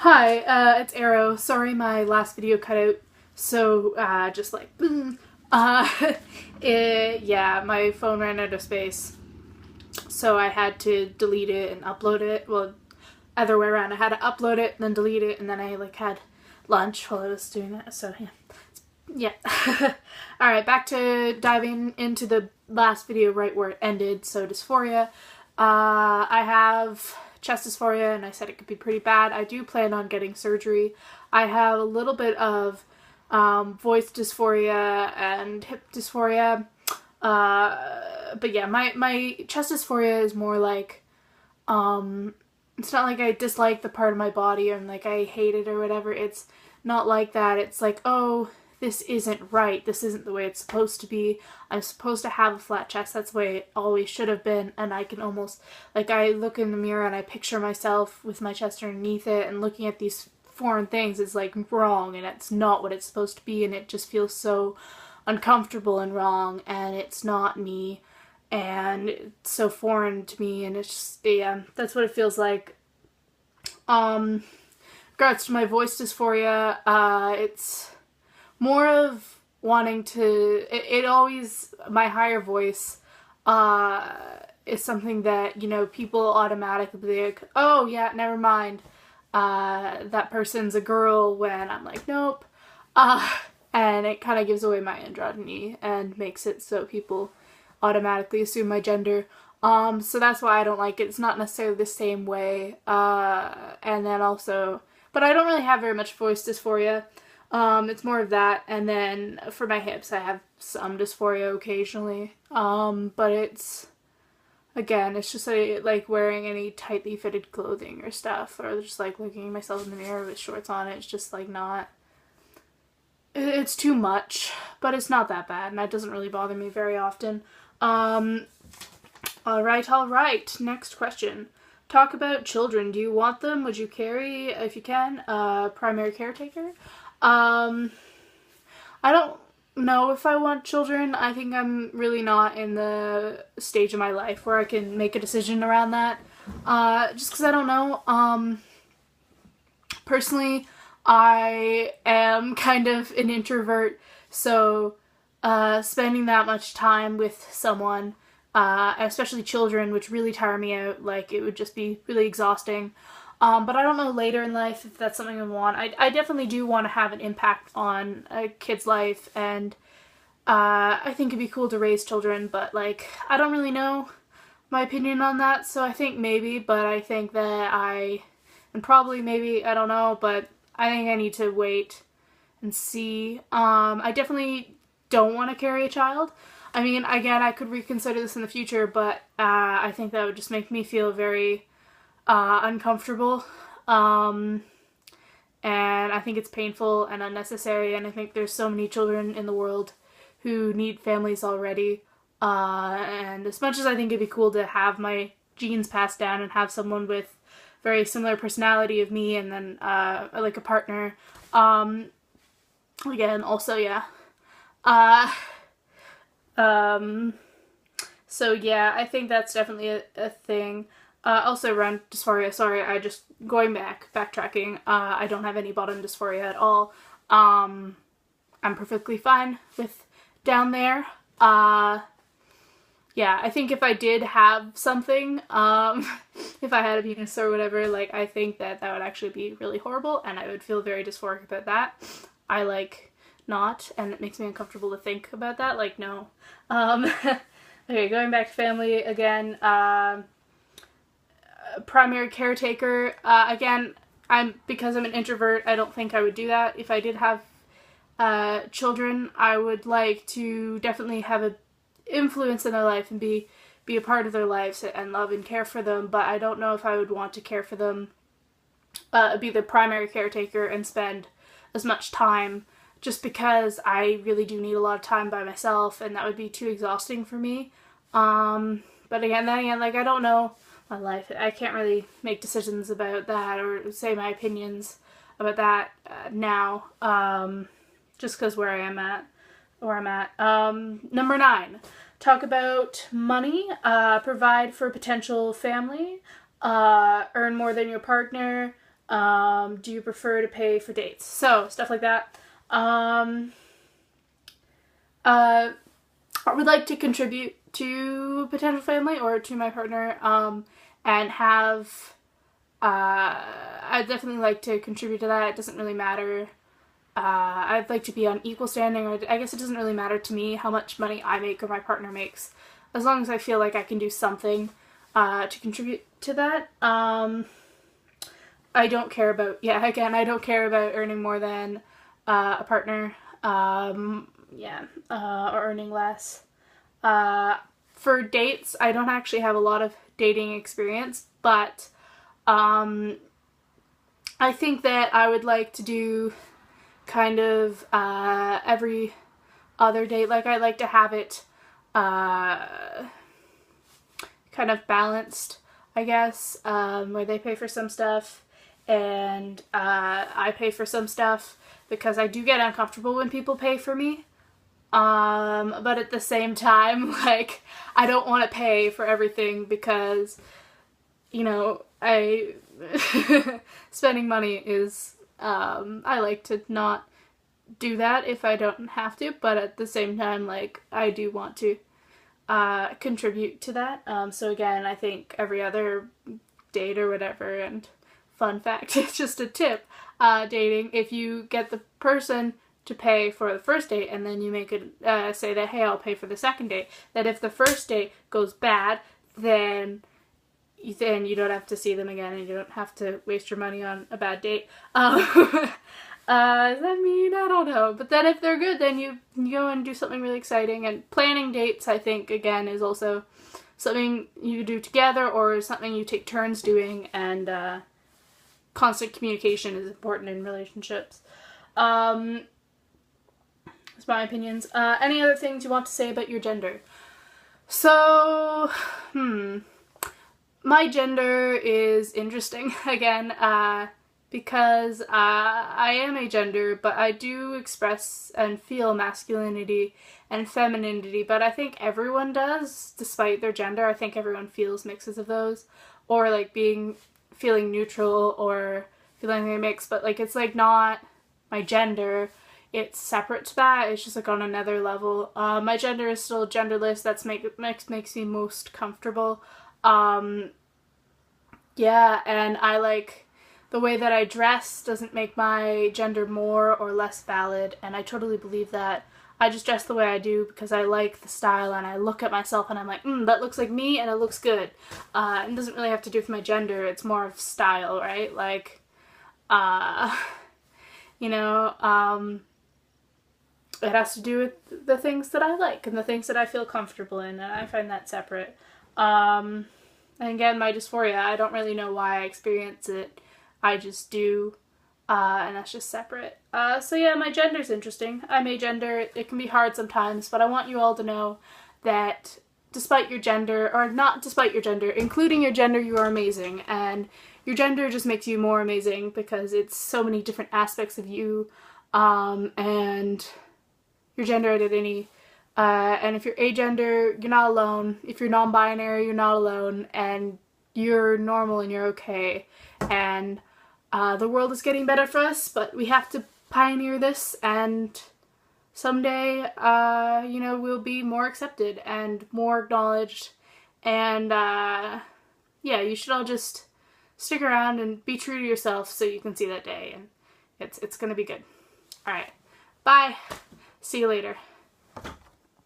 Hi, it's Arrow. Sorry my last video cut out, so, just like, boom. Yeah, my phone ran out of space, so I had to delete it and upload it. Well, other way around. I had to upload it, then delete it, and then I, had lunch while I was doing that, so, yeah. Alright, back to diving into the last video right where it ended, so dysphoria. I have chest dysphoria, and I said it could be pretty bad. I do plan on getting surgery. I have a little bit of voice dysphoria and hip dysphoria. But yeah, my chest dysphoria is more like, it's not like I dislike the part of my body and like I hate it or whatever. It's not like that. It's like, oh, this isn't right. This isn't the way it's supposed to be. I'm supposed to have a flat chest. That's the way it always should have been. And I can almost, like, I look in the mirror and I picture myself with my chest underneath it, and looking at these foreign things is like wrong, and it's not what it's supposed to be, and it just feels so uncomfortable and wrong, and it's not me, and it's so foreign to me, and it's just, yeah, that's what it feels like. Regards to my voice dysphoria, it's more of wanting to, it always, my higher voice, is something that, people automatically like, oh yeah, never mind, that person's a girl, when I'm like, nope, and it kind of gives away my androgyny and makes it so people automatically assume my gender. So that's why I don't like it. It's not necessarily the same way, and then also, but I don't really have very much voice dysphoria. It's more of that, and then for my hips I have some dysphoria occasionally, but it's, again, it's just like wearing any tightly fitted clothing or stuff, or just like looking at myself in the mirror with shorts on. It's just like not, it's too much, but it's not that bad, and that doesn't really bother me very often. Alright, next question. Talk about children. Do you want them? Would you carry, if you can, a primary caretaker? I don't know if I want children. I think I'm really not in the stage of my life where I can make a decision around that. Just because I don't know. Personally, I am kind of an introvert, so spending that much time with someone, especially children, which really tire me out, like, it would just be really exhausting. But I don't know later in life if that's something I want. I definitely do want to have an impact on a kid's life, and I think it'd be cool to raise children, but, like, I don't really know my opinion on that, so I think maybe, but I think that and probably maybe, I don't know, but I think I need to wait and see. I definitely don't want to carry a child. I mean, again, I could reconsider this in the future, but I think that would just make me feel very uncomfortable, and I think it's painful and unnecessary, and I think there's so many children in the world who need families already, and as much as I think it'd be cool to have my genes passed down and have someone with very similar personality of me, and then like a partner, again, also, yeah, so yeah, I think that's definitely a thing. Also around dysphoria, sorry, backtracking, I don't have any bottom dysphoria at all. I'm perfectly fine with down there. Yeah, I think if I did have something, if I had a penis or whatever, like, I think that would actually be really horrible, and I would feel very dysphoric about that. I, like, not, and it makes me uncomfortable to think about that, like, no. Okay, going back to family again, primary caretaker, again, because I'm an introvert, I don't think I would do that. If I did have children, I would like to definitely have an influence in their life and be a part of their lives and love and care for them, but I don't know if I would want to care for them, be the primary caretaker and spend as much time, just because I really do need a lot of time by myself, and that would be too exhausting for me. But again, like, I don't know my life. I can't really make decisions about that or say my opinions about that now, just because where I'm at. Number 9, talk about money, provide for potential family, earn more than your partner, Do you prefer to pay for dates? So, stuff like that. I would like to contribute to potential family or to my partner, and have, I'd definitely like to contribute to that. It doesn't really matter. I'd like to be on equal standing, or I guess it doesn't really matter to me how much money I make or my partner makes, as long as I feel like I can do something to contribute to that. I don't care about, I don't care about earning more than a partner, or earning less. For dates, I don't actually have a lot of dating experience, but I think that I would like to do kind of every other date. Like, I like to have it kind of balanced, I guess, where they pay for some stuff and I pay for some stuff, because I do get uncomfortable when people pay for me. But at the same time, like, I don't want to pay for everything because, you know, spending money is, I like to not do that if I don't have to, but at the same time, like, I do want to contribute to that. So again, I think every other date or whatever, and fun fact, it's just a tip, dating, if you get the person to pay for the first date and then you make it, say that, hey, I'll pay for the second date, that if the first date goes bad, then you don't have to see them again and you don't have to waste your money on a bad date. Does that mean? I don't know. But then if they're good, then you go and do something really exciting. And planning dates, I think, again, is also something you do together or something you take turns doing, and constant communication is important in relationships. That's my opinions. Any other things you want to say about your gender? So, my gender is interesting, again, because I am a gender, but I do express and feel masculinity and femininity, but I think everyone does, despite their gender. I think everyone feels mixes of those, or like feeling neutral or feeling a mix, but like it's like not my gender, it's separate to that, it's just like on another level. My gender is still genderless, that's makes me most comfortable. Yeah, and I like the way that I dress doesn't make my gender more or less valid, and I totally believe that. I just dress the way I do because I like the style, and I look at myself and I'm like, that looks like me and it looks good. It doesn't really have to do with my gender, it's more of style, right? Like, you know, it has to do with the things that I like and the things that I feel comfortable in, and I find that separate. And again, my dysphoria, I don't really know why I experience it, I just do, and that's just separate. So yeah, my gender's interesting. I'm agender, it can be hard sometimes, but I want you all to know that despite your gender, or not despite your gender, including your gender, you are amazing, and your gender just makes you more amazing because it's so many different aspects of you, and your gender identity. And if you're agender, you're not alone. If you're non-binary, you're not alone, and you're normal and you're okay. And the world is getting better for us, but we have to pioneer this, and someday, you know, we'll be more accepted and more acknowledged. And yeah, you should all just stick around and be true to yourself so you can see that day, and it's gonna be good. Alright, bye. See you later.